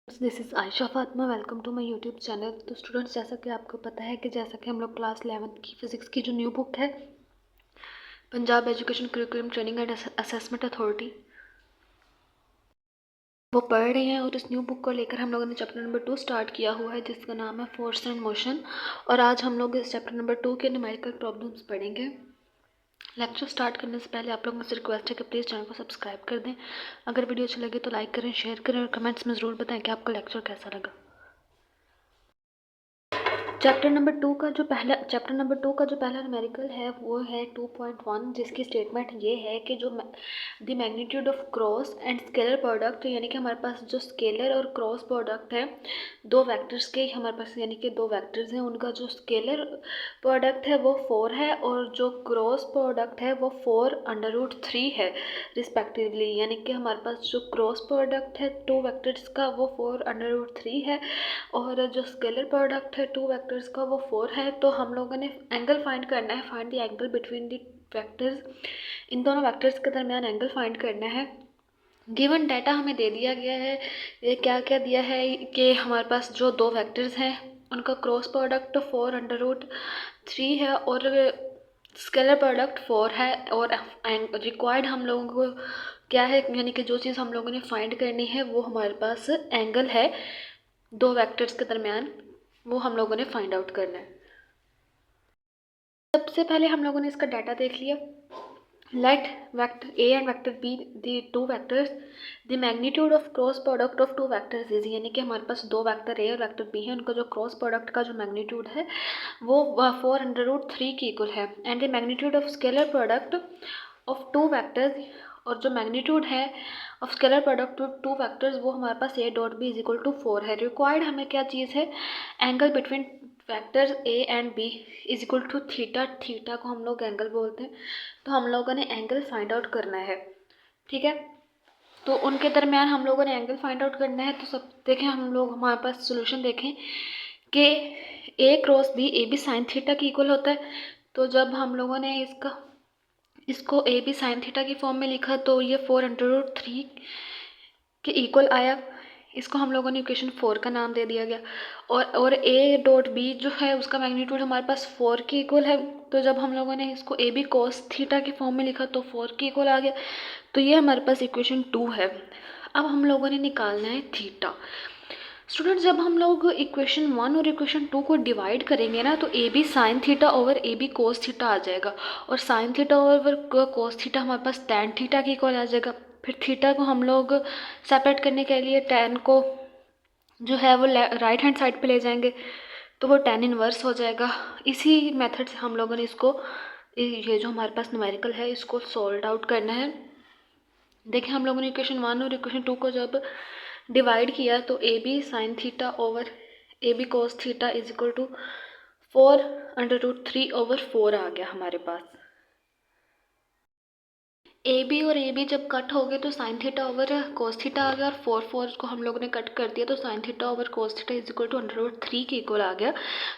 This is Ayesha Fatima. Welcome to my YouTube channel. तो students, जैसा कि आपको पता है कि हम लोग क्लास 11th की फ़िज़िक्स की जो न्यू बुक है Punjab education curriculum training and assessment authority वो पढ़ रहे हैं, और इस न्यू बुक को लेकर हम लोगों ने चैप्टर नंबर 2 स्टार्ट किया हुआ है, जिसका नाम है फोर्स एंड मोशन। और आज हम लोग इस चैप्टर नंबर 2 के न्यूमेरिकल प्रॉब्लम्स पढ़ेंगे। लेक्चर स्टार्ट करने से पहले आप लोगों से रिक्वेस्ट है कि प्लीज़ चैनल को सब्सक्राइब कर दें। अगर वीडियो अच्छी लगे तो लाइक करें, शेयर करें और कमेंट्स में ज़रूर बताएं कि आपका लेक्चर कैसा लगा। चैप्टर नंबर टू का जो पहला न्यूमेरिकल है वो है 2.1, जिसकी स्टेटमेंट ये है कि जो the magnitude of cross and scalar product, यानी कि हमारे पास जो स्केलर और क्रॉस प्रोडक्ट है दो वेक्टर्स के, हमारे पास यानी कि दो वेक्टर्स हैं, उनका जो स्केलर प्रोडक्ट है वो 4 है और जो क्रॉस प्रोडक्ट है वो 4√3 है रिस्पेक्टिवली। यानी कि हमारे पास जो क्रॉस प्रोडक्ट है टू वेक्टर्स का वो 4√3 है और जो स्केलर प्रोडक्ट है टू वेक्टर्स का वो 4 है। तो हम लोगों ने एंगल फाइंड करना है, find the angle between the vectors. इन दोनों वेक्टर्स के दरमियान एंगल फाइंड करना है। गिवन डाटा हमें दे दिया गया है। ये क्या क्या दिया है कि हमारे पास जो दो वेक्टर्स हैं उनका क्रॉस प्रोडक्ट 4√3 है और स्केलर प्रोडक्ट 4 है, और रिक्वायर्ड हम लोगों को क्या है, यानी कि जो चीज़ हम लोगों ने फाइंड करनी है वो हमारे पास एंगल है दो वेक्टर्स के दरमियान, वो हम लोगों ने फाइंड आउट करना है। सबसे पहले हम लोगों ने इसका डाटा देख लिया। Let vector A and vector B the two vectors, the magnitude of cross product of two vectors is, यानी कि हमारे पास दो वेक्टर ए और वेक्टर बी है, उनका जो क्रॉस प्रोडक्ट का जो मैग्नीट्यूड है वो 4√3 की इक्वल है। And the magnitude of scalar product of two vectors, और जो मैग्नीट्यूड है of scalar product of two vectors वो हमारे पास A dot B is equal to 4 है। रिक्वायर्ड हमें क्या चीज़ है, angle between vectors A and B is equal to theta. Theta को हम लोग एंगल बोलते हैं, तो हम लोगों ने एंगल फाइंड आउट करना है। ठीक है, तो उनके दरमियान हम लोगों ने एंगल फाइंड आउट करना है। तो सब देखें, हम लोग हमारे पास सोल्यूशन देखें कि A cross B, A B sine theta की इक्वल होता है। तो जब हम लोगों ने इसको ए बी साइन थीटा की फॉर्म में लिखा तो ये 4√3 के इक्वल आया। इसको हम लोगों ने इक्वेशन 4 का नाम दे दिया गया। और ए डॉट बी जो है उसका मैग्नीट्यूड हमारे पास 4 के इक्वल है। तो जब हम लोगों ने इसको ए बी कॉस थीटा की फॉर्म में लिखा तो 4 के इक्वल आ गया। तो ये हमारे पास इक्वेशन 2 है। अब हम लोगों ने निकालना है थीटा। स्टूडेंट्स, जब हम लोग इक्वेशन 1 और इक्वेशन 2 को डिवाइड करेंगे ना, तो A B sine theta over A B cos theta आ जाएगा, और sine theta over cos theta हमारे पास टैन थीटा की इक्वल आ जाएगा। फिर थीटा को हम लोग सेपरेट करने के लिए टैन को जो है वो राइट हैंड साइड पे ले जाएंगे, तो वो टैन इनवर्स हो जाएगा। इसी मेथड से हम लोगों ने इसको, ये जो हमारे पास न्यूमेरिकल है, इसको सॉल्व आउट करना है। देखिए, हम लोगों ने इक्वेशन 1 और इक्वेशन 2 को जब डिवाइड किया तो A B sine theta over A B cos theta is equal to 4√3 over 4 आ गया हमारे पास। ए बी और ए बी जब कट हो गए तो sine theta over cos theta आ गया, और 4 को हम लोगों ने कट कर दिया तो sine theta over cos theta is equal to √3 के इक्वल आ गया।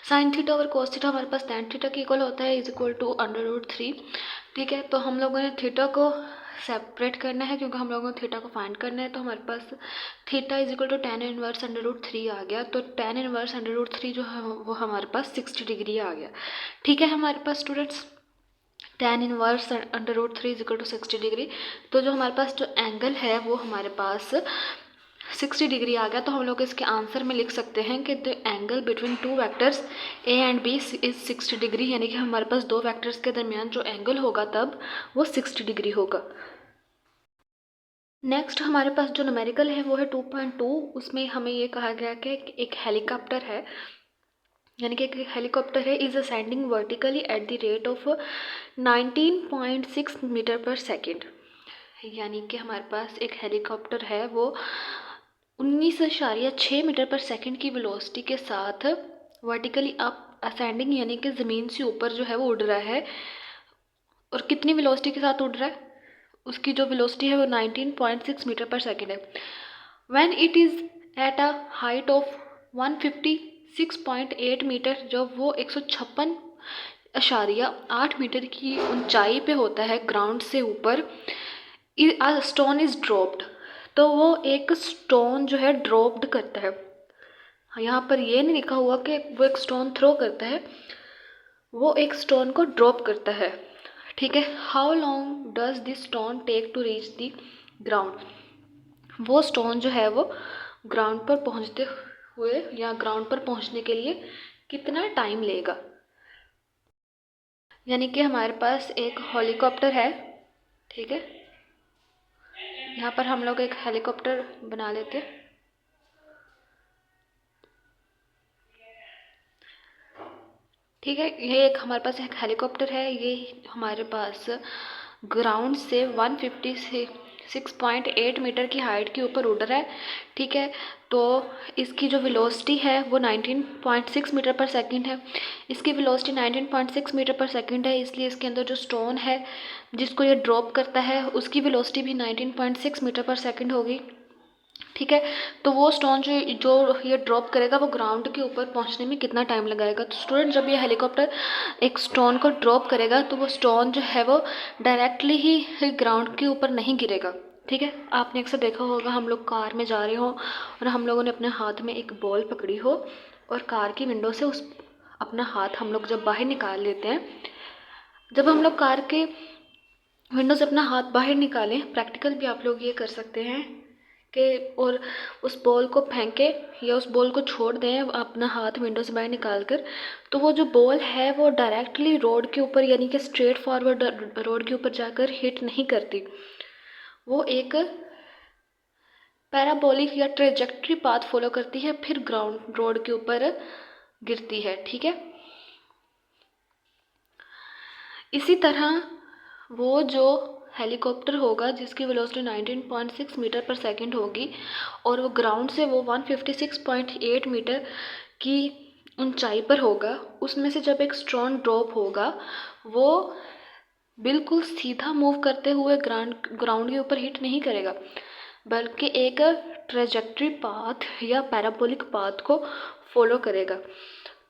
Sine theta over cos theta हमारे पास टैन थीटा के इक्वल होता है, इज इक्वल टू √3। ठीक है, तो हम लोगों ने थीटा को सेपरेट करना है क्योंकि हम लोगों को थीटा को फाइंड करना है। तो हमारे पास theta is equal to tan inverse √3 आ गया। तो टैन इनवर्स √3 जो है वो हमारे पास 60 डिग्री आ गया। ठीक है, हमारे पास students tan inverse √3 is equal to 60 degree. तो जो हमारे पास जो एंगल है वो हमारे पास 60 डिग्री आ गया। तो हम लोग इसके आंसर में लिख सकते हैं कि the angle between two vectors A and B is 60 degree, यानी कि हमारे पास दो वेक्टर्स के दरमियान जो एंगल होगा तब वो 60 डिग्री होगा। नेक्स्ट हमारे पास जो न्यूमेरिकल है वो है 2.2। उसमें हमें ये कहा गया कि एक हेलीकॉप्टर है, यानी कि एक हेलीकॉप्टर है, is ascending vertically at the rate of 19.6 metre per second. यानी कि हमारे पास एक हेलीकॉप्टर है वो 19.6 मीटर पर सेकेंड की वेलोसिटी के साथ वर्टिकली अप असेंडिंग, यानी कि ज़मीन से ऊपर जो है वो उड़ रहा है। और कितनी वेलोसिटी के साथ उड़ रहा है, उसकी जो वेलोसिटी है वो 19.6 मीटर पर सेकेंड है। When it is at a height of 156.8 metre, जब वो 156.8 मीटर की ऊंचाई पे होता है ग्राउंड से ऊपर, स्टोन इज ड्रॉप्ड। तो वो एक स्टोन जो है ड्रॉप्ड करता है। यहाँ पर ये नहीं लिखा हुआ कि वो एक स्टोन थ्रो करता है, वो एक स्टोन को ड्रॉप करता है। ठीक है। How long does this stone take to reach the ground, वो स्टोन जो है वो ग्राउंड पर पहुंचते हुए या ग्राउंड पर पहुंचने के लिए कितना टाइम लेगा। यानी कि हमारे पास एक हेलीकॉप्टर है। ठीक है, यहाँ पर हम लोग एक हेलीकॉप्टर बना लेते हैं। ठीक है, ये एक हमारे पास एक हेलीकॉप्टर है। ये हमारे पास ग्राउंड से 156.8 मीटर की हाइट के ऊपर उड़ रहा है। ठीक है, तो इसकी जो वेलोसिटी है वो 19.6 मीटर पर सेकंड है। इसकी वेलोसिटी 19.6 मीटर पर सेकंड है, इसलिए इसके अंदर जो स्टोन है जिसको ये ड्रॉप करता है उसकी वेलोसिटी भी 19.6 मीटर पर सेकंड होगी। ठीक है, तो वो स्टोन जो जो ये ड्रॉप करेगा वो ग्राउंड के ऊपर पहुंचने में कितना टाइम लगाएगा। तो स्टूडेंट, जब ये हेलीकॉप्टर एक स्टोन को ड्रॉप करेगा तो वो स्टोन जो है वो डायरेक्टली ही ग्राउंड के ऊपर नहीं गिरेगा। ठीक है, आपने अक्सर देखा होगा, हम लोग कार में जा रहे हो और हम लोगों ने अपने हाथ में एक बॉल पकड़ी हो और कार की विंडो से उस अपना हाथ हम लोग जब बाहर निकाल लेते हैं, जब हम लोग कार के विंडो से अपना हाथ बाहर निकालें, प्रैक्टिकल भी आप लोग ये कर सकते हैं कि और उस बॉल को फेंके या उस बॉल को छोड़ दें अपना हाथ विंडो से बाहर निकाल कर, तो वो जो बॉल है वो डायरेक्टली रोड के ऊपर यानी कि स्ट्रेट फॉरवर्ड रोड के ऊपर जाकर हिट नहीं करती। वो एक पैराबोलिक या ट्रेजेक्ट्री पाथ फॉलो करती है, फिर ग्राउंड रोड के ऊपर गिरती है। ठीक है, इसी तरह वो जो हेलीकॉप्टर होगा जिसकी वेलोसिटी 19.6 मीटर पर सेकंड होगी और वो ग्राउंड से वो 156.8 मीटर की ऊंचाई पर होगा, उसमें से जब एक स्टोन ड्रॉप होगा वो बिल्कुल सीधा मूव करते हुए ग्राउंड के ऊपर हिट नहीं करेगा, बल्कि एक ट्रेजेक्ट्री पाथ या पैराबोलिक पाथ को फॉलो करेगा।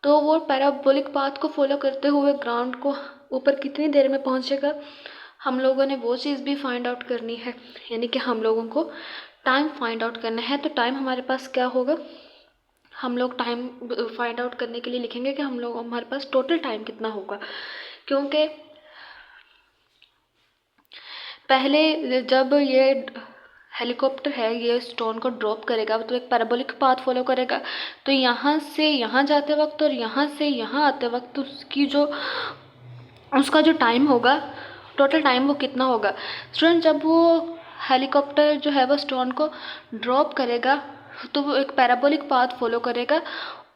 तो वो पैराबोलिक पाथ को फॉलो करते हुए ग्राउंड को ऊपर कितनी देर में पहुंचेगा, हम लोगों ने वो चीज़ भी फाइंड आउट करनी है। यानी कि हम लोगों को टाइम फाइंड आउट करना है। तो टाइम हमारे पास क्या होगा, हम लोग टाइम फाइंड आउट करने के लिए लिखेंगे कि हमारे पास टोटल टाइम कितना होगा। क्योंकि पहले जब ये हेलीकॉप्टर है ये स्टोन को ड्रॉप करेगा तो एक पैराबोलिक पाथ फॉलो करेगा, तो यहाँ से यहाँ जाते वक्त और यहाँ से यहाँ आते वक्त उसका जो टाइम होगा, टोटल टाइम वो कितना होगा। स्टूडेंट, जब वो हेलीकॉप्टर जो है वो स्टोन को ड्रॉप करेगा तो वो एक पैराबोलिक पाथ फॉलो करेगा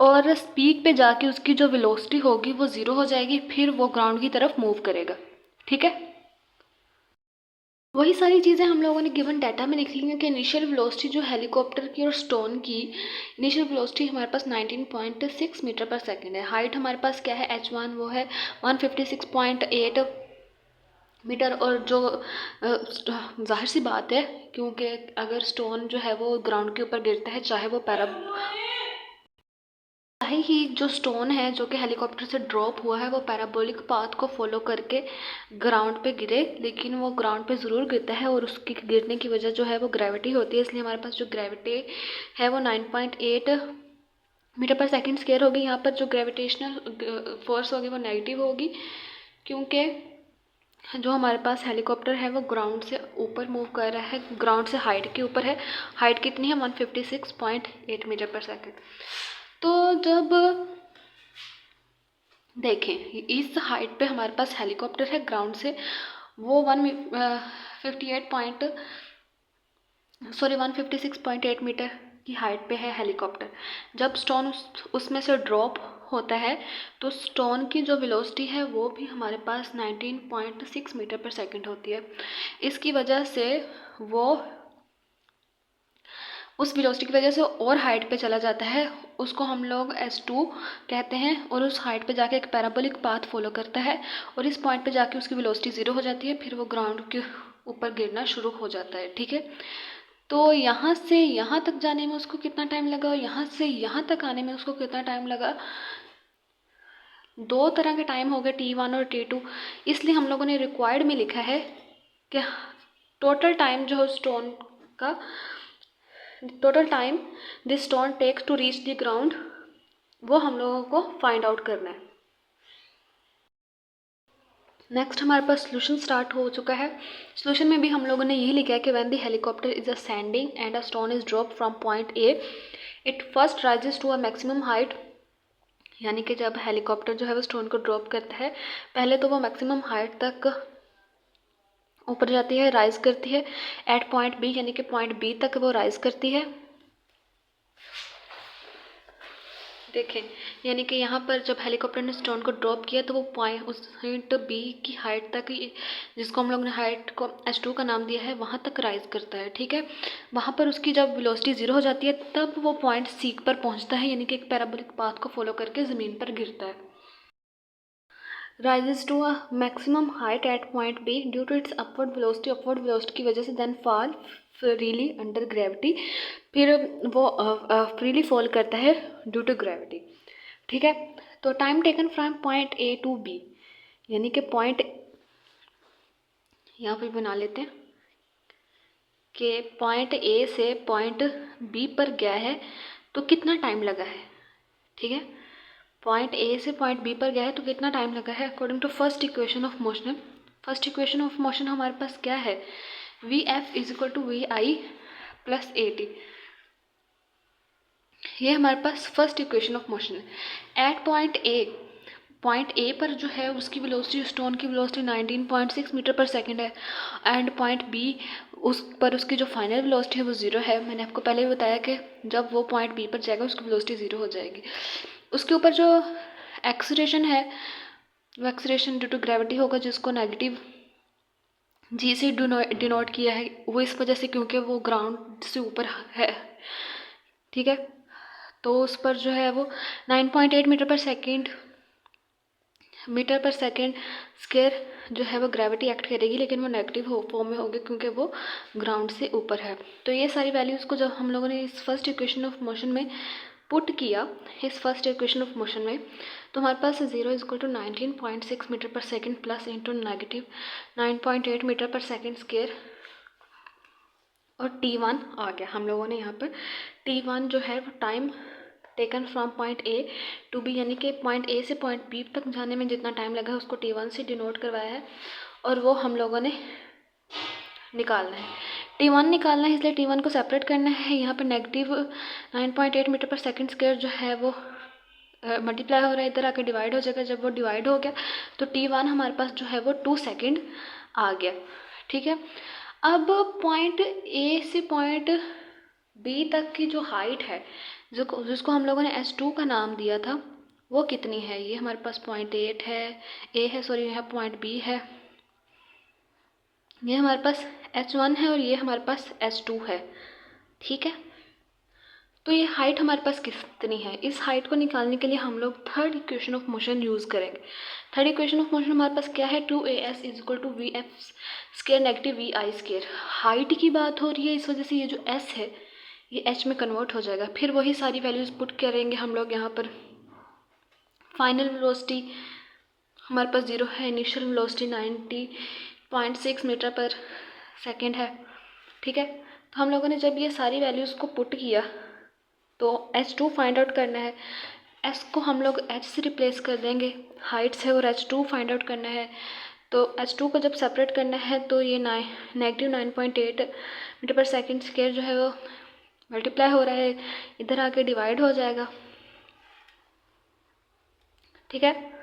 और स्पीड पे जाके उसकी जो वेलोसिटी होगी वो ज़ीरो हो जाएगी, फिर वो ग्राउंड की तरफ मूव करेगा। ठीक है, वही सारी चीज़ें हम लोगों ने गिवन डाटा में लिख ली हैं कि इनिशियल वेलोसिटी जो हेलीकॉप्टर की और स्टोन की इनिशियल वेलोसिटी हमारे पास 19.6 मीटर पर सेकंड है। हाइट हमारे पास क्या है, h1 वो है 156.8 मीटर। और जो जाहिर सी बात है, क्योंकि अगर स्टोन जो है वो ग्राउंड के ऊपर गिरता है, चाहे ही जो स्टोन है जो कि हेलीकॉप्टर से ड्रॉप हुआ है वो पैराबोलिक पाथ को फॉलो करके ग्राउंड पे गिरे, लेकिन वो ग्राउंड पे ज़रूर गिरता है और उसकी गिरने की वजह जो है वो ग्रेविटी होती है। इसलिए हमारे पास जो ग्रेविटी है वो 9.8 मीटर पर सेकंड स्क्वायर होगी। यहाँ पर जो ग्रेविटेशनल फोर्स होगी वो नेगेटिव होगी, क्योंकि जो हमारे पास हेलीकॉप्टर है वो ग्राउंड से ऊपर मूव कर रहा है, ग्राउंड से हाइट के ऊपर है। हाइट कितनी है, 156.8 मीटर पर सेकंड। तो जब देखें इस हाइट पे हमारे पास हेलीकॉप्टर है, ग्राउंड से वो 156.8 मीटर की हाइट पे है हेलीकॉप्टर। जब स्टोन उसमें से ड्रॉप होता है तो स्टोन की जो वेलोसिटी है वो भी हमारे पास 19.6 मीटर पर सेकंड होती है। इसकी वजह से वो उस वेलोसिटी की वजह से और हाइट पे चला जाता है, उसको हम लोग S2 कहते हैं, और उस हाइट पे जाके एक पैराबोलिक पाथ फॉलो करता है और इस पॉइंट पे जाके उसकी वेलोसिटी ज़ीरो हो जाती है, फिर वो ग्राउंड के ऊपर गिरना शुरू हो जाता है। ठीक है, तो यहाँ से यहाँ तक जाने में उसको कितना टाइम लगा और यहाँ से यहाँ तक आने में उसको कितना टाइम लगा, दो तरह के टाइम हो गए T1 और T2। इसलिए हम लोगों ने रिक्वायर्ड में लिखा है कि टोटल टाइम जो स्टोन का total time this stone takes to reach the ground, वो हम लोगों को फाइंड आउट करना है। नेक्स्ट हमारे पास सोल्यूशन स्टार्ट हो चुका है। सोल्यूशन में भी हम लोगों ने यही लिखा है कि when the helicopter is ascending and a stone is drop from point A, it first rises to a maximum height, यानी कि जब हेलीकॉप्टर जो है वो स्टोन को ड्रॉप करता है, पहले तो वो मैक्सिमम हाइट तक ऊपर जाती है, राइज करती है एट पॉइंट बी, यानी कि पॉइंट बी तक वो राइज करती है। देखें, यानी कि यहाँ पर जब हेलीकॉप्टर ने स्टोन को ड्रॉप किया तो वो पॉइंट पॉइंट बी की हाइट तक, जिसको हम लोग ने हाइट को h2 का नाम दिया है, वहाँ तक राइज करता है। ठीक है, वहाँ पर उसकी जब वेलोसिटी 0 हो जाती है तब वो पॉइंट सी पर पहुँचता है, यानी कि एक पैराबोलिक पाथ को फॉलो करके ज़मीन पर गिरता है। Rises to a maximum height at point B due to its upward velocity की वजह से, then fall freely under gravity, फिर वो फ्रीली फॉल करता है ड्यू टू ग्रेविटी। ठीक है, तो time taken from point A to B, यानी कि पॉइंट यहाँ पर बना लेते हैं कि पॉइंट ए से पॉइंट बी पर गया है तो कितना टाइम लगा है। ठीक है, पॉइंट ए से पॉइंट बी पर गया है तो कितना टाइम लगा है according to first equation of motion. First equation of motion हमारे पास क्या है, v f is equal to v i plus a t, ये हमारे पास फर्स्ट इक्वेशन ऑफ मोशन है। एट पॉइंट ए पर जो है उसकी वेलोसिटी, स्टोन की वेलोसिटी 19.6 मीटर पर सेकंड है, एंड पॉइंट बी उस पर उसकी जो फाइनल वेलोसिटी है वो 0 है। मैंने आपको पहले भी बताया कि जब वो पॉइंट बी पर जाएगा उसकी वेलोसिटी 0 हो जाएगी। उसके ऊपर जो एक्सीलरेशन है वो एक्सीलरेशन ड्यू टू ग्रेविटी होगा, जिसको नेगेटिव जी से डिनोट किया है, वो इस वजह से क्योंकि वो ग्राउंड से ऊपर है। ठीक है, तो उस पर जो है वो 9.8 मीटर पर सेकेंड स्क्वायर जो है वो ग्रेविटी एक्ट करेगी, लेकिन वो नेगेटिव फॉर्म में होगी क्योंकि वो ग्राउंड से ऊपर है। तो ये सारी वैल्यूज़ को जब हम लोगों ने इस फर्स्ट इक्वेशन ऑफ मोशन में पुट किया, इस फर्स्ट इक्वेशन ऑफ मोशन में, तो हमारे पास 0 is equal to 19.6 metre per second plus into negative 9.8 metre per second square और T1 आ गया। हम लोगों ने यहाँ पर T1 जो है वो time taken from point A to B, यानी कि पॉइंट ए से पॉइंट बी तक जाने में जितना टाइम लगा है उसको T1 से डिनोट करवाया है, और वो हम लोगों ने निकालना है। T1 निकालना है, इसलिए T1 को सेपरेट करना है। यहाँ पर negative 9.8 metre per second square जो है वो मल्टीप्लाई हो रहा है, इधर आकर डिवाइड हो जाएगा। जब वो डिवाइड हो गया तो T1 हमारे पास जो है वो 2 सेकेंड आ गया। ठीक है, अब पॉइंट ए से पॉइंट बी तक की जो हाइट है, जिसको हम लोगों ने S2 का नाम दिया था, वो कितनी है। ये हमारे पास पॉइंट यहाँ पॉइंट बी है, ये हमारे पास H1 है और ये हमारे पास S2 है। ठीक है, तो ये हाइट हमारे पास कितनी है, इस हाइट को निकालने के लिए हम लोग third equation of motion use करेंगे। थर्ड इक्वेशन ऑफ मोशन हमारे पास क्या है, 2as is equal to v f square negative v i square. Height की बात हो रही है, इस वजह से ये जो s है ये h में कन्वर्ट हो जाएगा। फिर वही सारी वैल्यूज़ पुट करेंगे हम लोग यहाँ पर। फाइनल वेलोसिटी हमारे पास 0 है, initial velocity 90.6 metre per second है। ठीक है, तो हम लोगों ने जब ये सारी वैल्यूज़ को पुट किया तो H2 फाइंड आउट करना है। S को हम लोग H से रिप्लेस कर देंगे, हाइट से, और H2 फाइंड आउट करना है। तो H2 को जब सेपरेट करना है तो ये negative 9.8 metre per second square जो है वो मल्टीप्लाई हो रहा है, इधर आके डिवाइड हो जाएगा। ठीक है,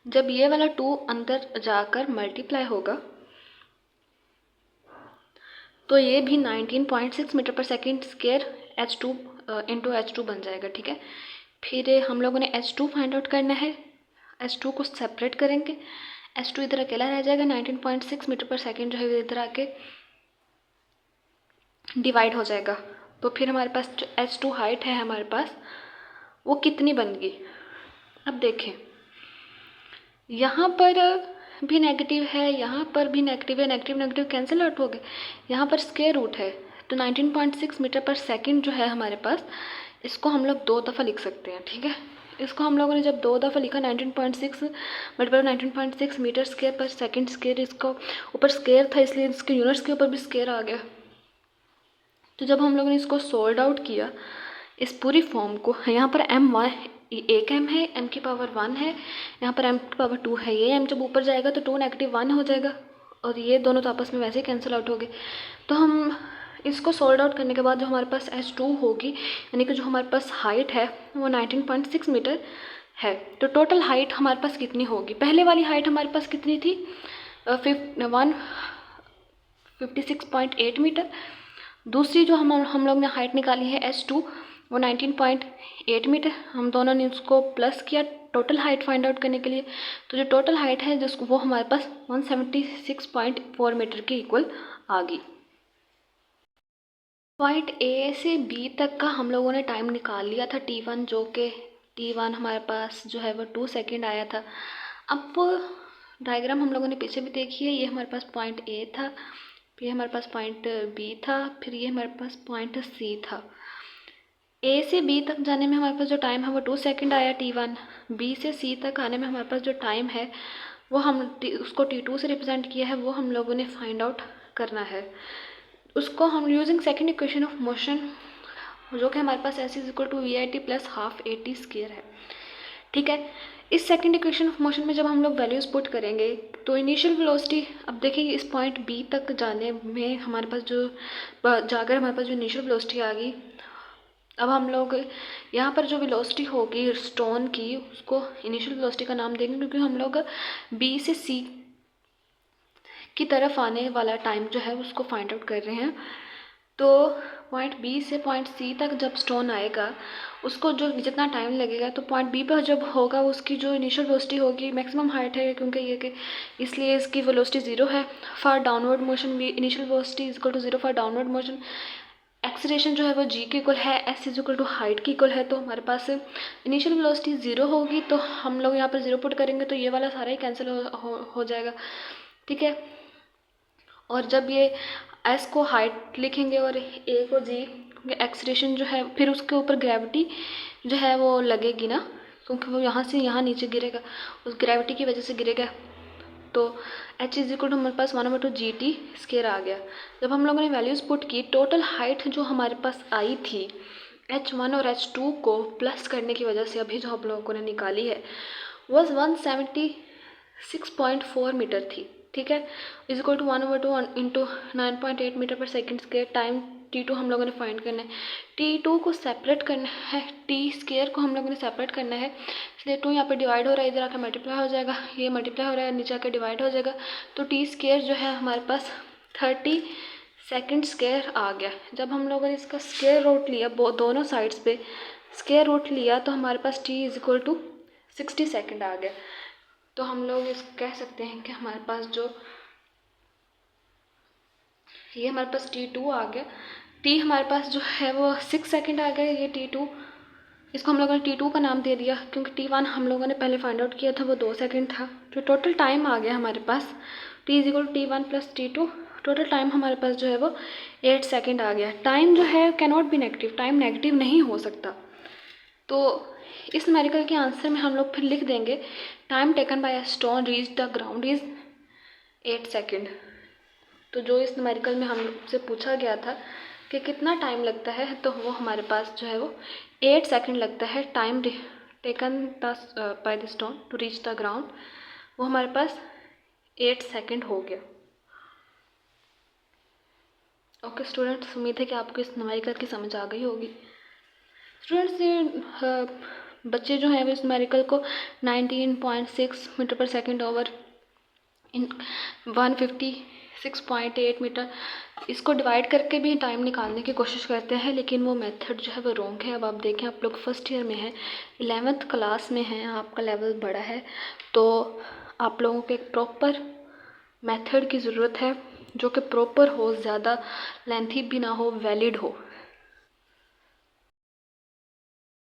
जब ये वाला 2 अंदर जाकर मल्टीप्लाई होगा तो ये भी 19.6 metre per second square H2 into H2 बन जाएगा। ठीक है, फिर हम लोगों ने H2 फाइंड आउट करना है। H2 को सेपरेट करेंगे, H2 इधर अकेला रह जाएगा, 19.6 मीटर पर सेकेंड जो है इधर आके डिवाइड हो जाएगा। तो फिर हमारे पास जो H2 हाइट है हमारे पास वो कितनी बन गई। अब देखें, यहाँ पर भी नेगेटिव है, यहाँ पर भी नेगेटिव है, नेगेटिव नेगेटिव कैंसिल आउट हो गए। यहाँ पर स्क्वायर रूट है, तो 19.6 मीटर पर सेकेंड जो है हमारे पास, इसको हम लोग 2 दफ़ा लिख सकते हैं। ठीक है, इसको हम लोगों ने जब 2 दफ़ा लिखा 19.6 मल्टीप्लाई 19.6 मीटर स्क्वायर पर सेकंड स्क्वायर, इसका ऊपर स्क्वायर था इसलिए इसके यूनिट्स के ऊपर भी स्क्वायर आ गया। तो जब हम लोगों ने इसको सोल्ड आउट किया इस पूरी फॉर्म को, यहाँ पर m1 एक m है, m की पावर 1 है, यहाँ पर m की पावर 2 है। ये m जब ऊपर जाएगा तो 2 नेगेटिव 1 हो जाएगा और ये दोनों तो आपस में वैसे ही कैंसिल आउट हो गए। तो हम इसको सोल्ड आउट करने के बाद जो हमारे पास H2 होगी, यानी कि जो हमारे पास हाइट है वो 19.6 मीटर है। तो टोटल हाइट हमारे पास कितनी होगी? पहले वाली हाइट हमारे पास कितनी थी? 156.8 मीटर। दूसरी जो हम लोग ने हाइट निकाली है H2 वो 19.8 मीटर। हम दोनों ने उसको प्लस किया टोटल हाइट फाइंड आउट करने के लिए। तो जो टोटल हाइट है जिसको वो हमारे पास 176.4 मीटर के इक्वल आ गई। पॉइंट ए से बी तक का हम लोगों ने टाइम निकाल लिया था T1, जो कि T1 हमारे पास जो है वो 2 सेकेंड आया था। अब डायग्राम हम लोगों ने पीछे भी देखी है। ये हमारे पास पॉइंट ए था, फिर हमारे पास पॉइंट बी था, फिर ये हमारे पास पॉइंट सी था। ए से बी तक जाने में हमारे पास जो टाइम है वो 2 सेकेंड आया T1। बी से सी तक आने में हमारे पास जो टाइम है वो हम उसको T2 से रिप्रेजेंट किया है, वो हम लोगों ने फाइंड आउट करना है। उसको हम using second equation of motion, जो कि हमारे पास S is equal to VIT plus half AT square है। ठीक है, इस सेकेंड इक्वेशन ऑफ मोशन में जब हम लोग वैल्यूज़ पुट करेंगे तो इनिशियल वेलोसिटी, अब देखिए इस पॉइंट बी तक जाने में हमारे पास जो जाकर हमारे पास जो इनिशियल वेलोसिटी आ गई, अब हम लोग यहाँ पर जो वेलोसिटी होगी स्टोन की उसको इनिशियल वेलोसिटी का नाम देंगे, क्योंकि हम लोग बी से सी की तरफ आने वाला टाइम जो है उसको फाइंड आउट कर रहे हैं। तो पॉइंट बी से पॉइंट सी तक जब स्टोन आएगा उसको जो जितना टाइम लगेगा, तो पॉइंट बी पर जब होगा उसकी जो इनिशियल वेलोसिटी होगी मैक्सिमम हाइट है, क्योंकि ये कि इसलिए इसकी वेलोसिटी 0 है। फॉर डाउनवर्ड मोशन भी initial velocity is equal to 0 for downward motion. Acceleration जो है वो g के इक्वल है, s is equal to height के इक्वल है। तो हमारे पास इनिशियल वेलोसिटी 0 होगी, तो हम लोग यहाँ पर 0 पुट करेंगे तो ये वाला सारा ही कैंसिल हो जाएगा। ठीक है, और जब ये s को हाइट लिखेंगे और a को g, एक्सीलरेशन जो है फिर उसके ऊपर ग्रेविटी जो है वो लगेगी ना, क्योंकि वो यहाँ से यहाँ नीचे गिरेगा, उस ग्रेविटी की वजह से गिरेगा। तो h इज इक्वल टू हमारे पास 1/2 GT स्क्वायर आ गया। जब हम लोगों ने वैल्यूज़ पुट की, टोटल हाइट जो हमारे पास आई थी H1 और H2 को प्लस करने की वजह से अभी जो हम लोगों ने निकाली है वॉज 176.4 मीटर थी। ठीक है, is equal to 1/2 into 9.8 metre per second square. Time T2 हम लोगों ने फाइंड करना है। T2 को सेपरेट करना है, T स्क्वायर को हम लोगों ने सेपरेट करना है, इसलिए 2 यहाँ पे डिवाइड हो रहा है, इधर आकर मल्टीप्लाई हो जाएगा, ये मल्टीप्लाई हो रहा है नीचे आकर डिवाइड हो जाएगा। तो T स्क्वायर जो है हमारे पास 30 सेकेंड स्क्वायर आ गया। जब हम लोगों ने इसका स्क्वायर रूट लिया, दोनों साइड्स पे स्क्वायर रूट लिया, तो हमारे पास T is equal to 60 second आ गया। तो हम लोग इस कह सकते हैं कि हमारे पास जो ये हमारे पास T2 आ गया, T हमारे पास जो है वो 6 सेकेंड आ गया। ये T2, इसको हम लोगों ने T2 का नाम दे दिया, क्योंकि T1 हम लोगों ने पहले फाइंड आउट किया था वो 2 सेकेंड था। तो टोटल टाइम आ गया हमारे पास T is equal to T1 plus T2। Total time हमारे पास जो है वो 8 सेकेंड आ गया। टाइम जो है can not be negative, time negative नहीं हो सकता। तो इस न्यूमेरिकल के आंसर में हम लोग फिर लिख देंगे time taken bye a stone reach the ground is 8 second. तो जो इस न्यूमेरिकल में हमसे पूछा गया था कि कितना टाइम लगता है, तो वो हमारे पास जो है वो 8 सेकेंड लगता है time taken by the stone to reach the ground, वो हमारे पास 8 सेकेंड हो गया। ओके स्टूडेंट्स, उम्मीद है कि आपको इस न्यूमेरिकल की समझ आ गई होगी। स्टूडेंट्स, ये बच्चे जो हैं वो इस न्यूमेरिकल को 19.6 metre per second over in 156.8 metre इसको डिवाइड करके भी टाइम निकालने की कोशिश करते हैं, लेकिन वो मेथड जो है वो रॉन्ग है। अब आप देखें, आप लोग फर्स्ट ईयर में हैं, 11th क्लास में हैं, आपका लेवल बड़ा है, तो आप लोगों को एक प्रॉपर मेथड की ज़रूरत है जो कि प्रॉपर हो, ज़्यादा लेंथी भी ना हो, वैलिड हो।